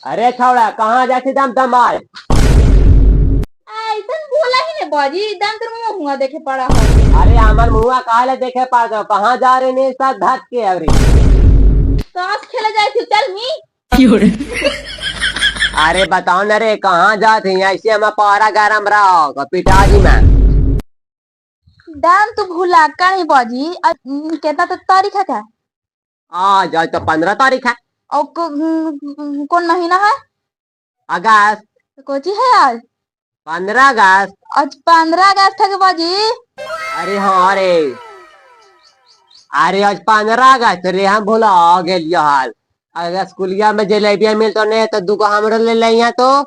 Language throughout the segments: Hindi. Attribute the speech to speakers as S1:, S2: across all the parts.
S1: अरे छौड़ा कहाँ जाती दम दमाल।
S2: ऐसा बोला ही नहीं बाजी, एकदम तेरे मुंह हुआ देखे पड़ा है।
S1: अरे हमार मुआ कहा ले देखे पा दो कहाँ जा रहे ने साथ धक के अवरी।
S2: ताश खेला जाए थी, चल मी।
S1: अरे बताओ न रे कहाँ जाती ऐसे हम पारा गरम रहो पिताजी में।
S2: दाम तो भूला का नहीं बाजी, कितना तो तारीख है क्या?
S1: आज आज तो 15 तारीख है।
S2: और कौन महीना है?
S1: अगस्त।
S2: तो कोची है आज?
S1: 15 अगस्त।
S2: आज 15 अगस्त है के बाजी।
S1: अरे हाँ रे। अरे आज 15 अगस्त रे हम भूला गेल हाल। अगर स्कूलिया में जलेबिया मिलतो नहीं तो दुगो हमरो ले लिया तो।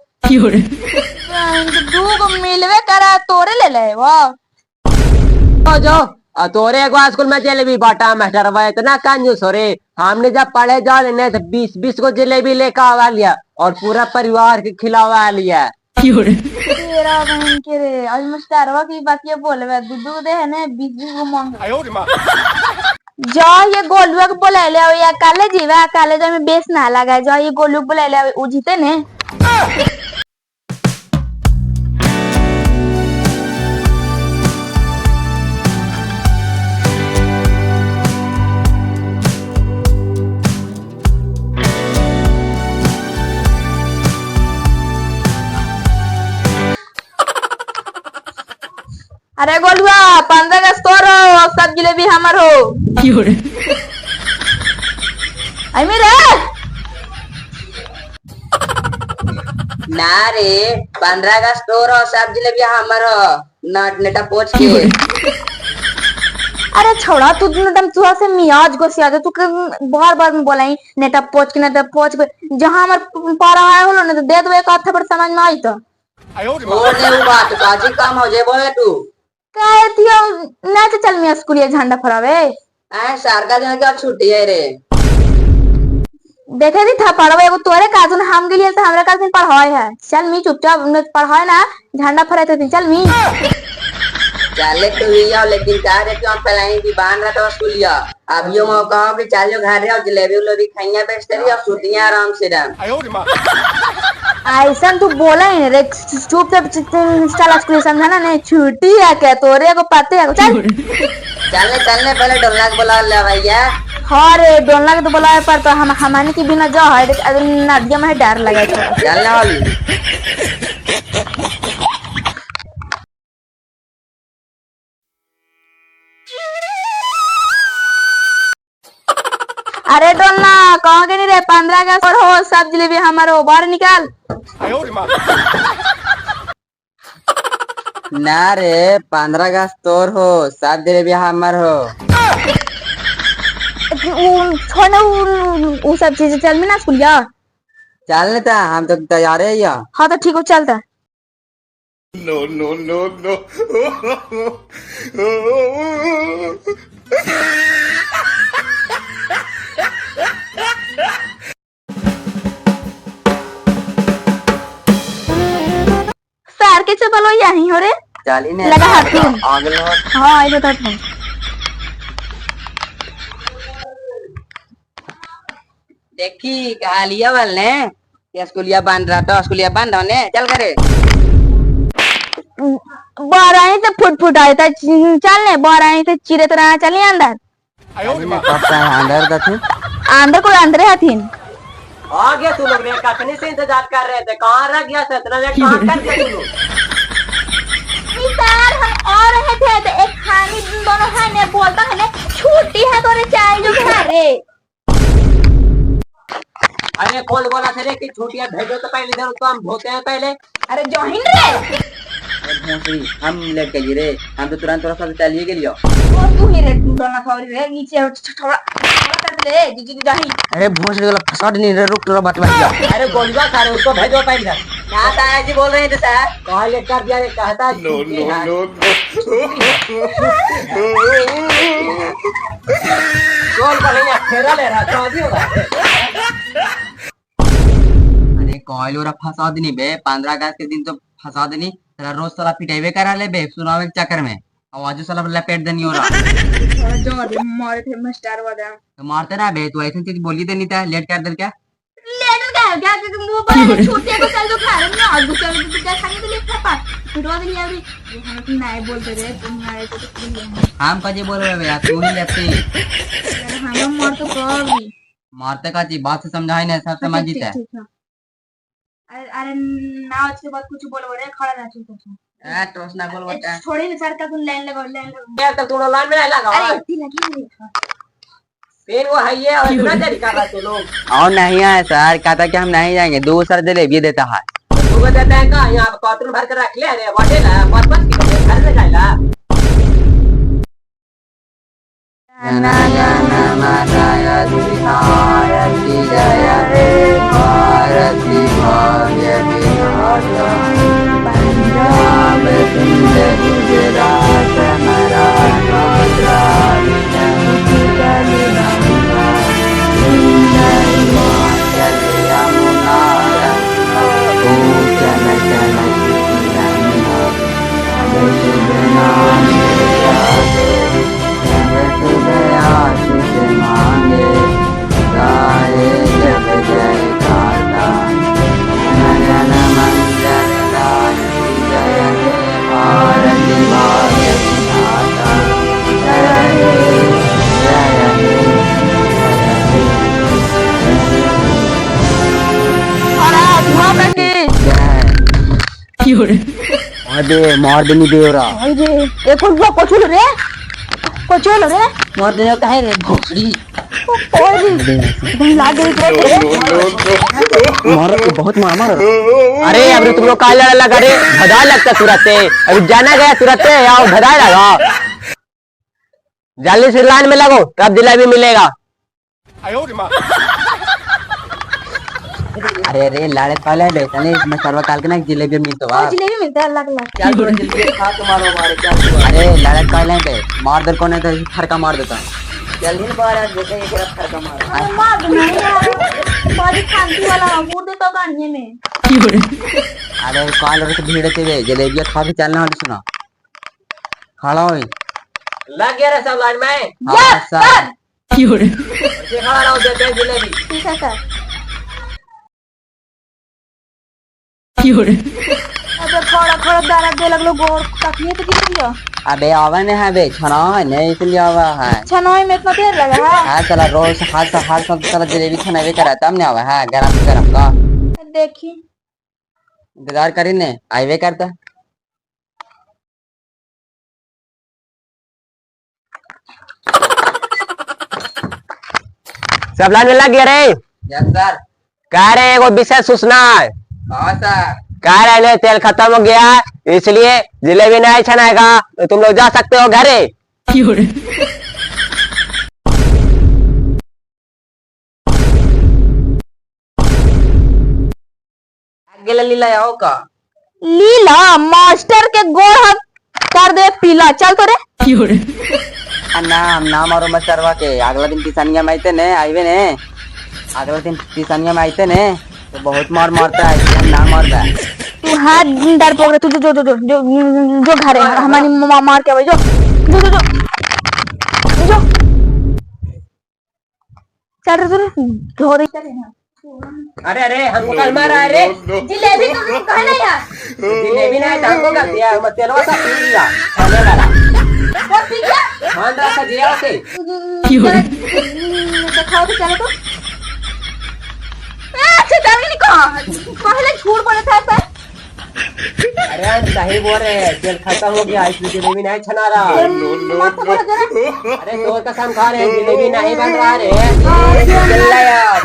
S2: दूगो मिलवे करा तोरे ले ले वो।
S1: तो जो तोरे एक बार स्कूल में जलेबी बांटा मास्टर भाई इतना कंजूस हो रे। हमने जब पढ़े जाओ नहीं तो 20-20 को जलेबी लेकर आवा लिया और पूरा परिवार के खिलावा लिया।
S2: तेरा बहन के रे आज मास्टरवा की बात ये बोलवे दूधू दे है ने 20 को मांग। जा ये गोलुआ को बोले ले या काले जीवा काले जो में बेस ना लगा जा ये गोलू को बोले ले उ जीते ने। अरे गोलुआ 15 अगस्त तो रो सब जलेबी हमर हो। आई मेरे
S3: ना रे 15 अगस्त तो रो सब जलेबी हमर नट नेटा पोछ के।
S2: अरे छोड़ा तू एकदम तुआ से मियाज को सिया तू बार बार में बोलाई नेटा पोछ के जहां हमर पारा आया होलो ने तो दे दो एक हाथ पर समझ में आई तो।
S3: और ने वो बात काजी काम हो जे बोले तू
S2: काय थियो ना तो चल मिया स्कूल ये झंडा फरावे।
S3: आ सरकार दिन का छुट्टी है रे।
S2: देखे थी था पढ़वे वो तोरे काजुन हम के लिए तो हमरा का पढ़ाए है। चल मी चुपचाप पढ़ाए ना झंडा फराते थे चल मी।
S3: चले तो हिया लेकिन का रे क्यों पहले भी बांध रहा था स्कूलिया। अब यो मौका हो कि चल जो घर रे और जलेबी उलेबी खाइया बेचते रही और सुतिया आराम से रह।
S2: ऐसा तू बोला ही नहीं रे चुपचाप चल स्कूल समझाना नहीं छुट्टी है क्या तोरे को पते है चल।
S3: चलने पहले डोलना के बुला ले भैया।
S2: हाँ रे डोलना के तो बुलाए पर तो हम हमारे के बिना जा है नदिया में डर लगे
S3: चलने वाली।
S2: अरे डोलना कहाँ के नहीं रे 15 अगस्त और हो सब जलेबी हमारो बाहर निकाल।
S3: ना रे 15 अगस्त तोर हो सब जलेबी हमर हो।
S2: छोड़ना वो सब चीजें चल में ना स्कूल जा।
S3: चल लेता हम तो तैयार है या।
S2: हाँ तो ठीक हो चलता।
S4: No, no, no, no.
S2: Sir के चपलो यहीं हो रे
S3: चली ने
S2: लगा हाथ में।
S3: आगे लो।
S2: हाँ आई बता तू।
S3: देखी कहालिया वाले ने स्कूलिया बंद रहा था स्कूलिया बंद होने चल करे।
S2: बाराई तो फुट आए था चल ने बाराई तो चिरे तो रहा चलिए अंदर।
S3: अंदर दथे
S2: अंदर कोई अंदर है थीन।
S1: आ गया तू लोग रे कखनी से इंतजार कर रहे थे कहाँ रह गया सतना ने कहाँ कर दिया तू लोग।
S2: सर हम और रहे थे तो एक खानी दोनों खाने बोलता है ना छुट्टी है तो रे चाय जो खा रे।
S1: अरे कौन बोला था रे कि छुट्टियां भेजो तो पहले इधर उसको हम धोते हैं पहले।
S2: अरे जोहिन रे
S3: हम लेट गए रे हम तो तुरंत थोड़ा सा चलिए के लियो।
S2: वो तू ही रे डोना खावरी रे नीचे थोड़ा कर ले जी जाही।
S3: अरे भोंस रे फसाड नहीं रे रुक थोड़ा बात भैया।
S1: अरे गोलुआ खा रहे उसको भेजो पहले।
S3: ना ताया जी बोल रहे थे सर
S1: कहाँ ले कर दिया कहता
S4: No, no, no,
S1: गोल बढ़िया फेरा ले रहा शादी होगा।
S3: अरे कॉइल और फंसा देनी बे 15 अगस्त के दिन तो फंसा देनी तेरा रोज साला पिटाई करा ले बे सुनावे के चक्कर में आवाज साला लपेट देनी हो रहा।
S2: जो मारे थे मास्टर वाला
S3: तो मारते ना बे तू ऐसे चीज बोली देनी था लेट कर दे क्या।
S2: लेटर का क्या मुंह पर छोटे को चल तो खा रहे ना और दूसरे को क्या खाने के लिए खा पा फिरवा दे यार तुम नहीं बोलते रे तुम आए तो
S3: हम कजी बोल रहे भैया तू ही लेती
S2: हम मर तो कभी
S3: मारते का जी बात से समझाई नहीं सब समझ जीते
S2: अरे ना उसके बाद कुछ बोल रे खड़ा रह तू
S3: टोस ना बोल बता
S2: छोड़ी ना सर का तुम लाइन लगाओ
S1: यार तब तुम लोग लाइन में नहीं लगा
S2: अरे इतनी लगी नहीं
S1: फिर वो है ये और इतना देरी कर रहे थे लोग
S3: और नहीं आए सर कहता कि हम नहीं जाएंगे दूसरा जलेबी देता है
S1: तू को देते हैं का यहाँ पे कार्टून भर कर रख ले अरे वाटे ला पाँच पाँच किलो घर में जाएगा
S3: जन जन मनाया विहारति जय हे भारती भाग्य विधाता पंजाब सिंध गुजरात मराठा द्राविड उत्कल गंगा हिमाचल यमुना चल चल गंगा शुभ नाम मांगे गाए जब जय गाता जन मंगल गायत्री जय हे भारती भाग्य विधाता जय हे अरे मर्दनी देवरा
S2: अरे ये कुछ रे
S3: मर्दनी काहे रे भोसड़ी
S2: लागे
S3: मारो तो बहुत मार
S1: अरे अभी तुम लोग काला लगा रे भदा लगता सूरत से अभी जाना गया सूरत से आओ भदा लगा जल्दी से लाइन में लगो तब जलेबी मिलेगा
S3: अरे रे लाड़े काले बेटा ने इसमें सर्वकाल के ना जलेबी मिलतो बा
S2: जलेबी मिलता है अलग अलग
S3: क्या करो जलेबी खा के मारो मारे क्या अरे लाड़े काले पे मार दर कोने तो फरका मार देता जल्दी बाहर आ देखे एक तरफ फरका मार
S2: मार दो यार बड़ी खांसी वाला मूड देता गाने में
S3: अरे काल रे भीड़ के वे जलेबी खा के चलना है सुना खड़ा होई
S1: लग गया रे सब लाइन में
S3: हां सर
S1: से खड़ा रहो देते हैं जलेबी
S2: ठीक है सर अबे खड़ा दारा दे लगलो गोर तकनी तो किस लिया
S3: अबे आवन है बे छना नहीं इसलिए आवा है
S2: छनोई में इतना देर लगा है
S3: हां चला रोज हाथ सब चला जलेबी छनावे करा तब नहीं आवा है गरम का
S2: देखी
S3: इंतजार करी ने आईवे करता
S1: सब लाइन में लग गया रे
S3: यस सर
S1: कह रहे एगो विशेष सूचना है
S3: हां सर
S1: कह रहे हैं तेल खत्म हो गया है इसलिए जलेबी नहीं छनाएगा तो तुम लोग जा सकते हो घरे
S3: आगे लीला आओ का
S2: लीला मास्टर के गोर हाथ कर दे पीला चल तो रे
S3: नाम और मस्टरवा के अगला दिन किसानिया में आते ने आईवे ने अगला दिन किसानिया में आते ने तो बहुत मार मारता है हम नाम मारता है
S2: तू हाथ डर पकड़ तू जो घर है हमारी मार के भाई जो चल रे तू धो दे
S1: अरे अरे हमको कल मारा है रे
S2: जलेबी तो कहना यार
S1: जलेबी नहीं तो हमको कर दिया मत तेलवा सा पी लिया खाने वाला
S2: वो पी गया
S1: हाँ सा जिया से
S2: दिखाओ तो चलो तो अच्छा तभी नहीं कहा पहले झूठ बोला था सर
S1: अरे सही बोल रहे हैं तेल खत्म हो गया इसलिए जलेबी नहीं छना रहा
S2: मत बोलो जरा
S1: अरे तोर कसम खा रहे हैं जलेबी नहीं बन रहा रे
S3: चल यार